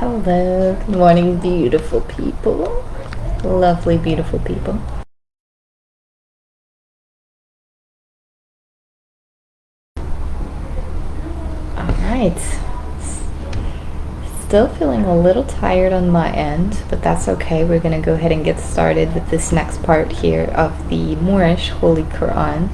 Hello, good morning, beautiful people. Lovely, beautiful people. Alright. Still feeling a little tired on my end, but that's okay. We're going to go ahead and get started with this next part here of the Moorish Holy Quran.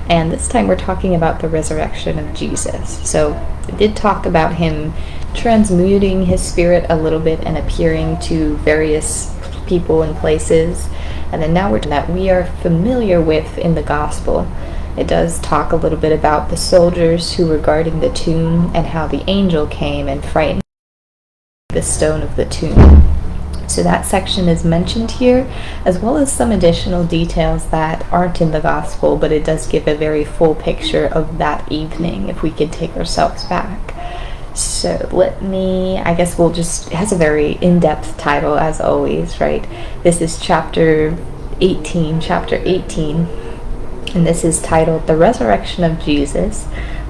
And this time we're talking about the resurrection of Jesus. So we did talk about him transmuting his spirit a little bit and appearing to various people and places. And then now that we are familiar with in the gospel. It does talk a little bit about the soldiers who were guarding the tomb and how the angel came and frightened the stone of the tomb. So that section is mentioned here, as well as some additional details that aren't in the gospel, but it does give a very full picture of that evening if we could take ourselves back. So I guess it has a very in-depth title as always, right? This is chapter 18, and this is titled The Resurrection of Jesus.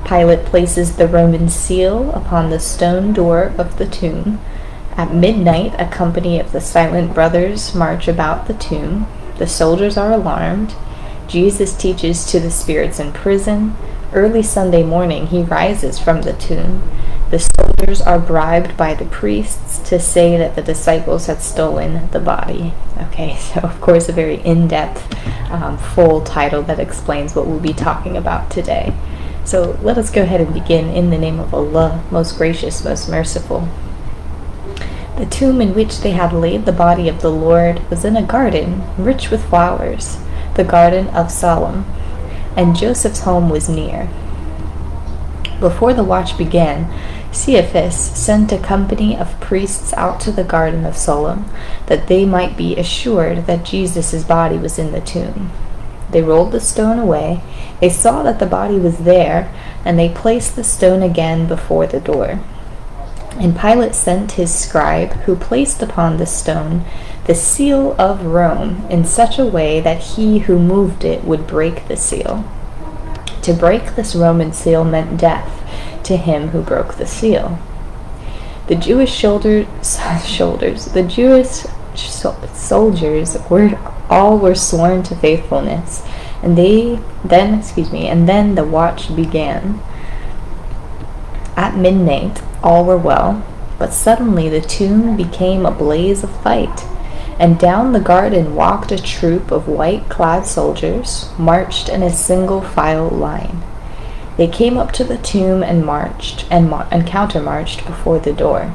Pilate places the Roman seal upon the stone door of the tomb. At midnight, a company of the silent brothers march about the tomb. The soldiers are alarmed. Jesus teaches to the spirits in prison. Early Sunday morning, he rises from the tomb. The soldiers are bribed by the priests to say that the disciples had stolen the body. Okay, so of course a very in-depth, full title that explains what we'll be talking about today. So let us go ahead and begin in the name of Allah, most gracious, most merciful. The tomb in which they had laid the body of the Lord was in a garden, rich with flowers, the garden of Saloam, and Joseph's home was near. Before the watch began, Caiaphas sent a company of priests out to the garden of Saloam, that they might be assured that Jesus' body was in the tomb. They rolled the stone away, they saw that the body was there, and they placed the stone again before the door. And Pilate sent his scribe, who placed upon the stone the seal of Rome in such a way that he who moved it would break the seal. To break this Roman seal meant death to him who broke the seal. The Jewish soldiers were sworn to faithfulness, and then the watch began. At midnight, all were well, but suddenly the tomb became a blaze of light, and down the garden walked a troop of white-clad soldiers, marched in a single file line. They came up to the tomb and countermarched before the door.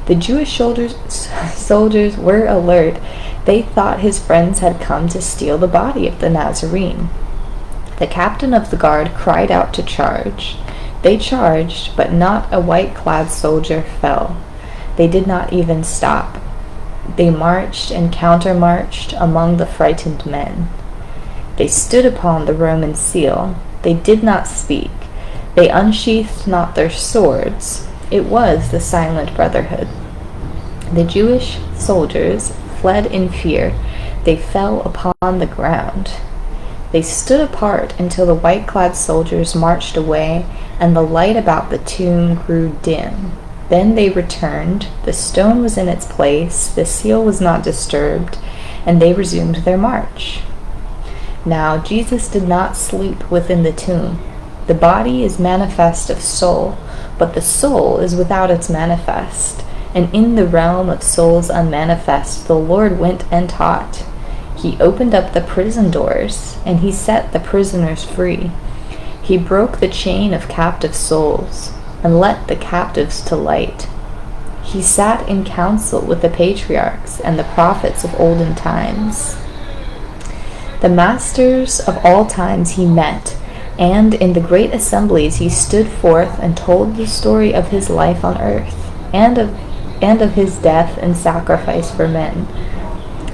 The Jewish soldiers were alert. They thought his friends had come to steal the body of the Nazarene. The captain of the guard cried out to charge. They charged, but not a white-clad soldier fell. They did not even stop. They marched and countermarched among the frightened men. They stood upon the Roman seal. They did not speak. They unsheathed not their swords. It was the silent brotherhood. The Jewish soldiers fled in fear. They fell upon the ground. They stood apart until the white-clad soldiers marched away, and the light about the tomb grew dim. Then they returned. The stone was in its place. The seal was not disturbed, and they resumed their march. Now Jesus did not sleep within the tomb. The body is manifest of soul, but the soul is without its manifest. And in the realm of souls unmanifest, the Lord went and taught. He opened up the prison doors, and he set the prisoners free. He broke the chain of captive souls, and let the captives to light. He sat in council with the patriarchs and the prophets of olden times. The masters of all times he met, and in the great assemblies he stood forth and told the story of his life on earth, and of his death and sacrifice for men,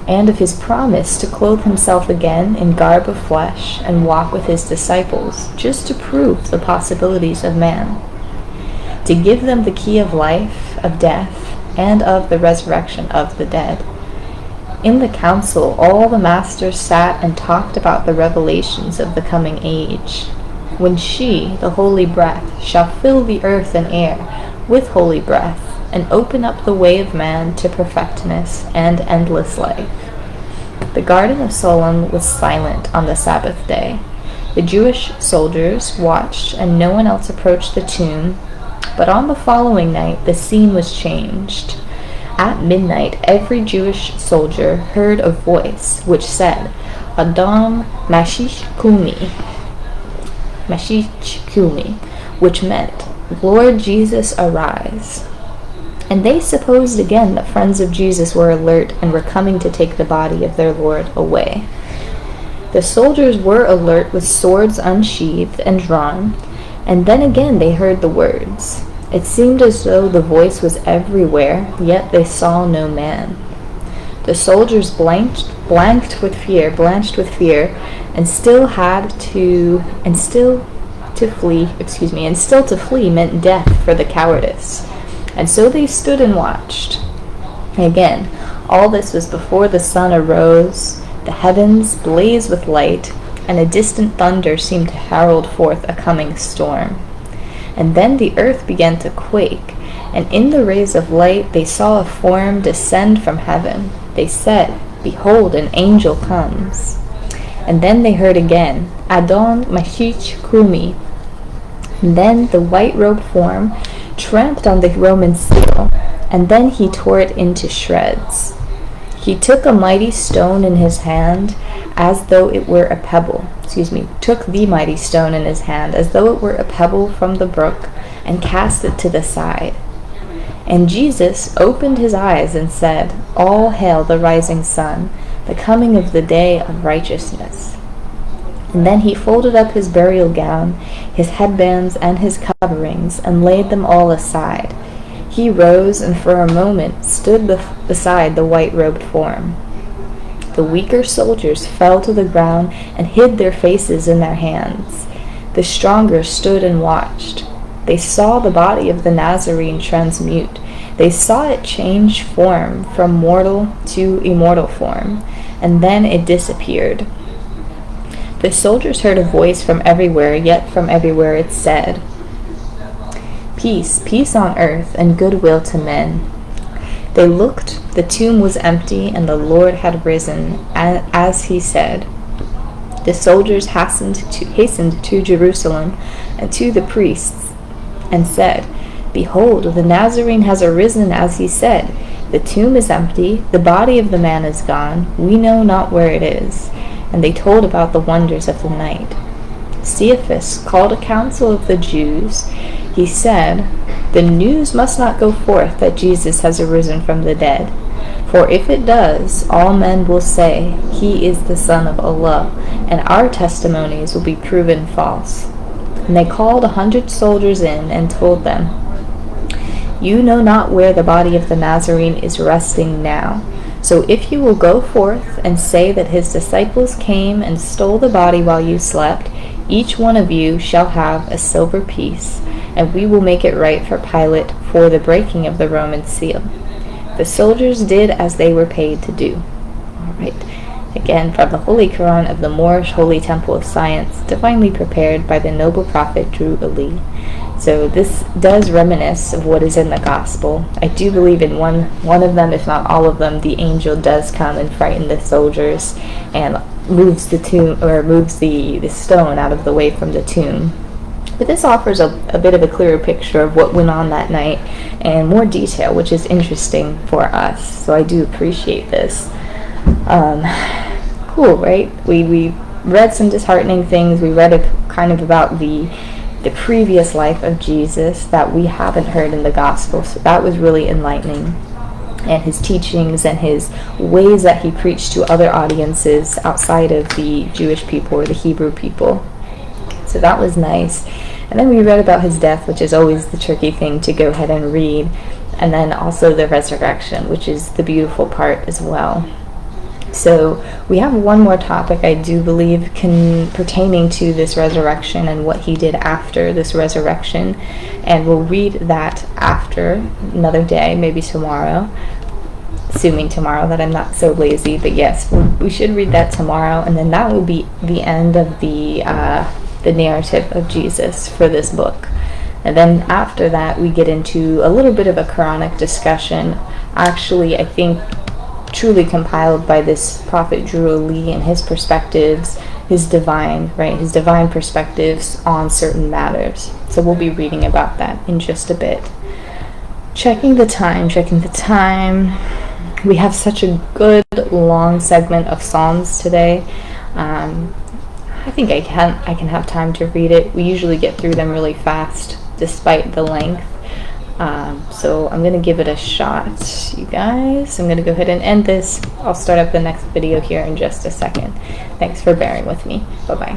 and of his promise to clothe himself again in garb of flesh and walk with his disciples, just to prove the possibilities of man, to give them the key of life, of death, and of the resurrection of the dead. In the council, all the masters sat and talked about the revelations of the coming age, when she, the holy breath, shall fill the earth and air with holy breath, and open up the way of man to perfectness and endless life. The garden of Saloam was silent on the Sabbath day. The Jewish soldiers watched, and no one else approached the tomb. But on the following night, the scene was changed. At midnight, every Jewish soldier heard a voice which said, Adam Mashish Kumi, which meant, Lord Jesus, arise. And they supposed again that friends of Jesus were alert and were coming to take the body of their Lord away. The soldiers were alert with swords unsheathed and drawn, and then again they heard the words. It seemed as though the voice was everywhere, yet they saw no man. The soldiers blanched with fear, and still to flee meant death for the cowardice. And so they stood and watched. Again, all this was before the sun arose, the heavens blazed with light, and a distant thunder seemed to herald forth a coming storm. And then the earth began to quake, and in the rays of light they saw a form descend from heaven. They said, Behold, an angel comes. And then they heard again, Adon Mashiach Kumi. And then the white-robed form tramped on the Roman seal, and then he tore it into shreds. He took a mighty stone in his hand, as though it were a pebble. Took the mighty stone in his hand, as though it were a pebble from the brook, and cast it to the side. And Jesus opened his eyes and said, All hail the rising sun, the coming of the day of righteousness. And then he folded up his burial gown, his headbands, and his coverings, and laid them all aside. He rose and for a moment stood beside the white-robed form. The weaker soldiers fell to the ground and hid their faces in their hands. The stronger stood and watched. They saw the body of the Nazarene transmute. They saw it change form from mortal to immortal form, and then it disappeared. The soldiers heard a voice from everywhere, yet from everywhere it said, Peace, peace on earth, and goodwill to men. They looked, the tomb was empty, and the Lord had risen, as he said. The soldiers hastened to Jerusalem and to the priests, and said, Behold, the Nazarene has arisen as he said. The tomb is empty, the body of the man is gone, we know not where it is. And they told about the wonders of the night. Caiaphas called a council of the Jews. He said, The news must not go forth that Jesus has arisen from the dead. For if it does, all men will say, He is the Son of Allah, and our testimonies will be proven false. And they called 100 soldiers in and told them, You know not where the body of the Nazarene is resting now. So if you will go forth and say that his disciples came and stole the body while you slept, each one of you shall have a silver piece, and we will make it right for Pilate for the breaking of the Roman seal. The soldiers did as they were paid to do. All right. Again, from the Holy Koran of the Moorish Holy Temple of Science, divinely prepared by the noble prophet Drew Ali. So this does reminisce of what is in the Gospel. I do believe in one of them, if not all of them, the angel does come and frighten the soldiers and moves the tomb, or moves the stone out of the way from the tomb. But this offers a bit of a clearer picture of what went on that night and more detail, which is interesting for us. So I do appreciate this. Cool, right? We read some disheartening things. We read kind of about the previous life of Jesus that we haven't heard in the Gospel. So that was really enlightening. And his teachings and his ways that he preached to other audiences outside of the Jewish people or the Hebrew people. So that was nice. And then we read about his death, which is always the tricky thing to go ahead and read. And then also the resurrection, which is the beautiful part as well. So we have one more topic, I do believe, pertaining to this resurrection and what he did after this resurrection. And we'll read that after another day, maybe tomorrow. Assuming tomorrow that I'm not so lazy. But yes, we should read that tomorrow. And then that will be the end of the narrative of Jesus for this book. And then after that, we get into a little bit of a Quranic discussion. Actually, I think truly compiled by this prophet Drew Ali and his perspectives, his divine perspectives on certain matters. So we'll be reading about that in just a bit. Checking the time. We have such a good long segment of Psalms today. I think I can have time to read it. We usually get through them really fast despite the length. So I'm going to give it a shot, you guys. I'm going to go ahead and end this. I'll start up the next video here in just a second. Thanks for bearing with me. Bye-bye.